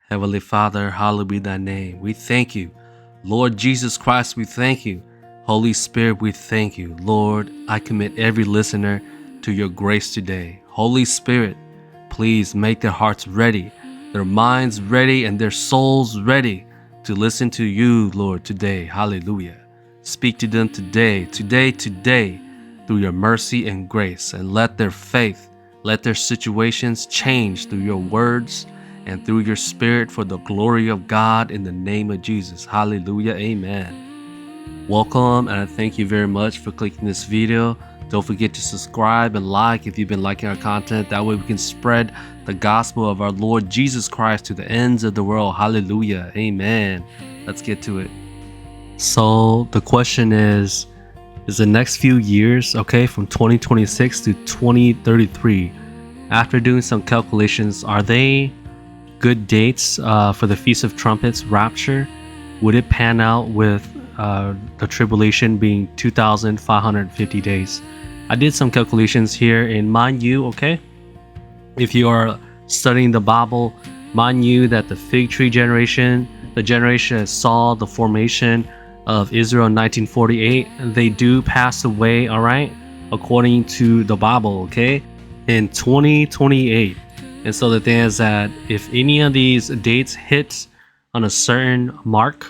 Heavenly Father, hallowed be thy name. We thank you. Lord Jesus Christ, we thank you. Holy Spirit, we thank you. Lord, I commit every listener to your grace today. Holy Spirit, please make their hearts ready, their minds ready, and their souls ready to listen to you, Lord, today. Hallelujah. Speak to them today, through your mercy and grace, and let their faith, let their situations change through your words and through your spirit for the glory of God in the name of Jesus. Hallelujah. Amen. Welcome, and I thank you very much for clicking this video. Don't forget to subscribe and like if you've been liking our content. That way we can spread the gospel of our Lord Jesus Christ to the ends of the world. Hallelujah. Amen. Let's get to it. So the question is the next few years, okay, from 2026 to 2033, after doing some calculations, are they good dates for the Feast of Trumpets, Rapture? Would it pan out with the tribulation being 2,550 days? I did some calculations here, and mind you, okay, if you are studying the Bible, mind you that the fig tree generation, the generation that saw the formation of Israel in 1948, they do pass away, all right, according to the Bible, okay, in 2028. And so the thing is that if any of these dates hit on a certain mark,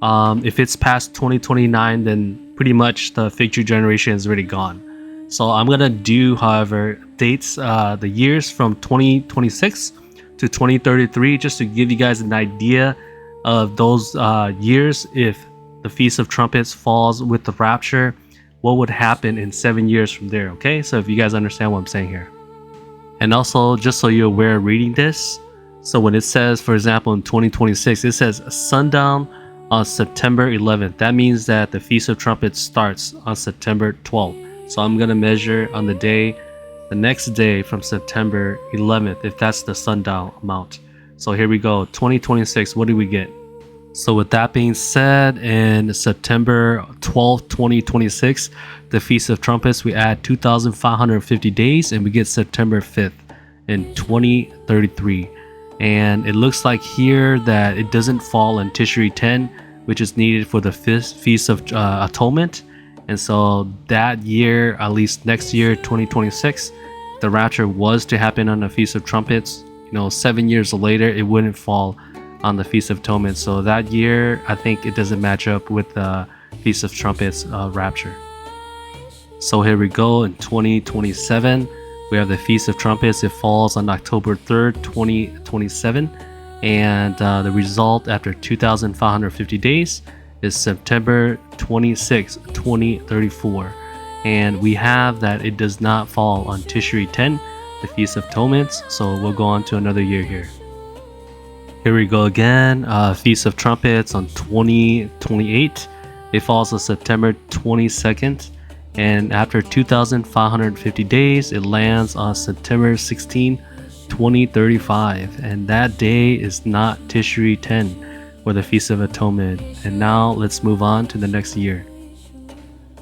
if it's past 2029, then pretty much the fig tree generation is already gone. So I'm gonna do, however, dates, the years from 2026 to 2033, just to give you guys an idea of those years. If the Feast of Trumpets falls with the Rapture, what would happen in 7 years from there? Okay, so if you guys understand what I'm saying here. And also, just so you're aware reading this, so when it says, for example, in 2026, it says sundown on September 11th. That means that the Feast of Trumpets starts on September 12th. So I'm going to measure on the next day from September 11th, if that's the sundown amount. So here we go, 2026, what do we get? So with that being said, in September 12th, 2026, the Feast of Trumpets, we add 2,550 days and we get September 5th in 2033. And it looks like here that it doesn't fall on Tishri 10, which is needed for the Feast of Atonement. And so that year, at least next year, 2026, the Rapture was to happen on the Feast of Trumpets. 7 years later, it wouldn't fall on the Feast of Atonement. So that year, I think it doesn't match up with the Feast of Trumpets Rapture. So here we go, in 2027, we have the Feast of Trumpets. It falls on October 3rd, 2027. And the result after 2,550 days is September 26, 2034. And we have that it does not fall on Tishri 10, the Feast of Atonements. So we'll go on to another year here. Here we go again, Feast of Trumpets on 2028. It falls on September 22nd. And after 2,550 days, it lands on September 16, 2035. And that day is not Tishri 10 or the Feast of Atonement. And now let's move on to the next year.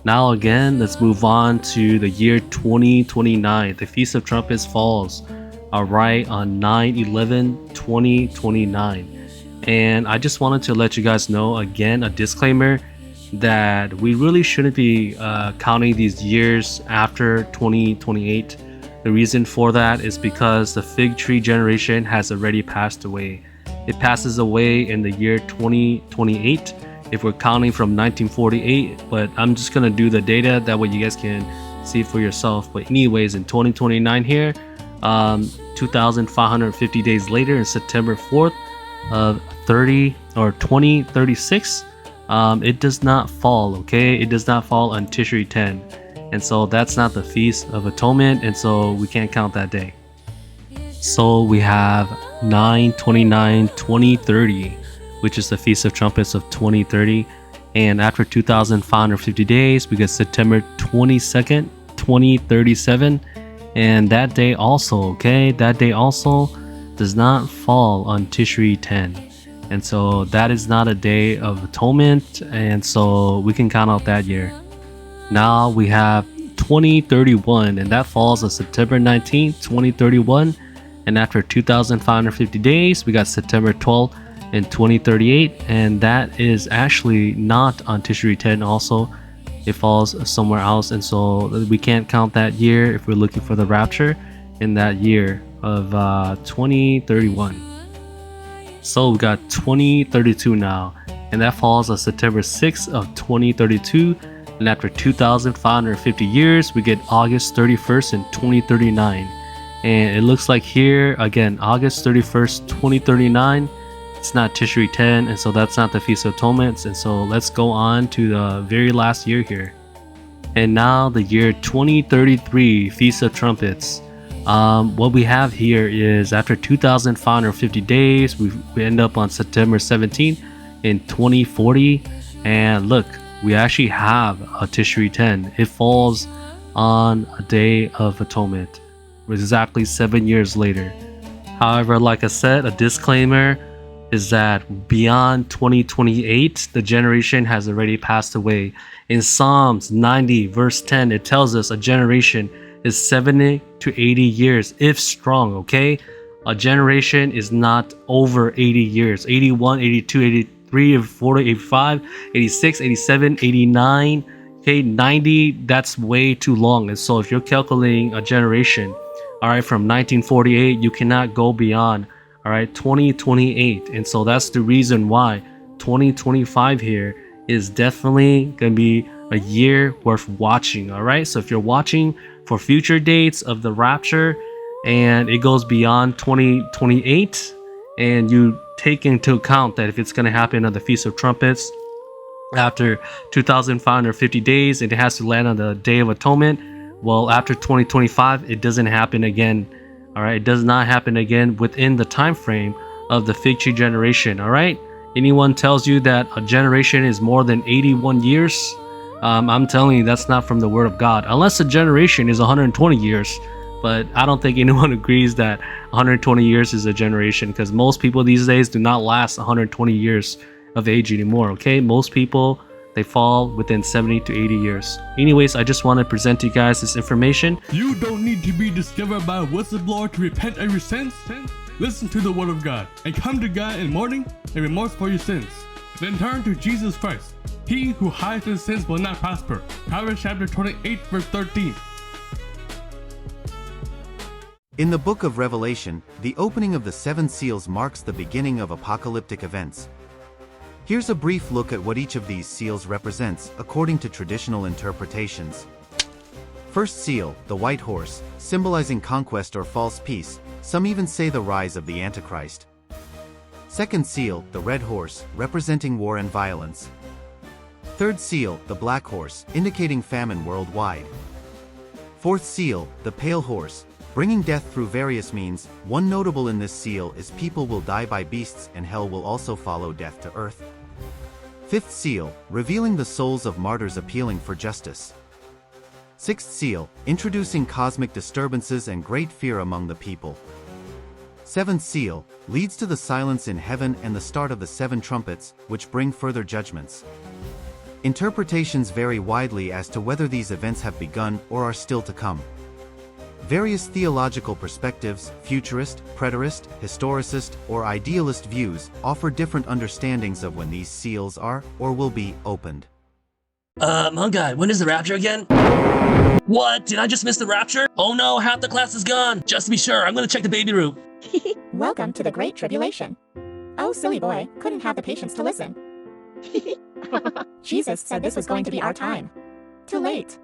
Now again, let's move on to the year 2029. The Feast of Trumpets falls right on 9/11/2029. And I just wanted to let you guys know, again, a disclaimer, that we really shouldn't be counting these years after 2028. The reason for that is because the fig tree generation has already passed away. It passes away in the year 2028 if we're counting from 1948, but I'm just gonna do the data, that way you guys can see for yourself. But anyways, in 2029 here, 2,550 days later, in September 4th of 2036, it does not fall, okay? It does not fall on Tishri 10. And so that's not the Feast of Atonement, and so we can't count that day. So we have 9/29/2030, which is the Feast of Trumpets of 2030. And after 2,550 days, we get September 22nd, 2037. And that day also, okay, that day also does not fall on Tishri 10. And so that is not a day of atonement, and so we can count out that year. Now we have 2031, and that falls on September 19th, 2031. And after 2,550 days, we got September 12th in 2038. And that is actually not on Tishri 10 also. It falls somewhere else. And so we can't count that year if we're looking for the rapture in that year of 2031. So we got 2032 now. And that falls on September 6th of 2032. And after 2,550 years, we get August 31st in 2039. And it looks like here, again, August 31st, 2039, it's not Tishri 10, and so that's not the Feast of Atonements. And so let's go on to the very last year here. And now the year 2033, Feast of Trumpets. What we have here is after 2,550 days, we end up on September 17th in 2040. And look, we actually have a Tishri 10. It falls on a Day of Atonement, exactly 7 years later. However, like I said, a disclaimer is that beyond 2028, the generation has already passed away. In Psalms 90 verse 10, it tells us a generation is 70 to 80 years, if strong, okay? A generation is not over 80 years. 81, 82, 83, 40, 85, 86, 87, 89, okay, 90, that's way too long. And so if you're calculating a generation, all right, from 1948, you cannot go beyond, all right, 2028. And so that's the reason why 2025 here is definitely going to be a year worth watching, all right? So if you're watching for future dates of the rapture and it goes beyond 2028, and you take into account that if it's going to happen on the Feast of Trumpets after 2,550 days, it has to land on the Day of Atonement. Well, after 2025, it doesn't happen again. All right, it does not happen again within the time frame of the fig tree generation. All right, anyone tells you that a generation is more than 81 years, I'm telling you that's not from the Word of God. Unless a generation is 120 years, but I don't think anyone agrees that 120 years is a generation, because most people these days do not last 120 years of age anymore. Okay, most people, they fall within 70 to 80 years. Anyways, I just want to present to you guys this information. You don't need to be discovered by a whistleblower to repent of your sins. Listen to the Word of God and come to God in mourning and remorse for your sins. Then turn to Jesus Christ. He who hides his sins will not prosper. Proverbs chapter 28 verse 13. In the book of Revelation, the opening of the 7 seals marks the beginning of apocalyptic events. Here's a brief look at what each of these seals represents, according to traditional interpretations. First seal, the white horse, symbolizing conquest or false peace. Some even say the rise of the Antichrist. Second seal, the red horse, representing war and violence. Third seal, the black horse, indicating famine worldwide. Fourth seal, the pale horse, bringing death through various means. One notable in this seal is people will die by beasts and hell will also follow death to earth. Fifth seal, revealing the souls of martyrs appealing for justice. Sixth seal, introducing cosmic disturbances and great fear among the people. Seventh seal, leads to the silence in heaven and the start of the 7 trumpets, which bring further judgments. Interpretations vary widely as to whether these events have begun or are still to come. Various theological perspectives, futurist, preterist, historicist, or idealist views, offer different understandings of when these seals are, or will be, opened. Hmong guy, when is the rapture again? What? Did I just miss the rapture? Oh no, half the class is gone. Just to be sure, I'm gonna check the baby room. Welcome to the Great Tribulation. Oh, silly boy, couldn't have the patience to listen. Jesus said this was going to be our time. Too late.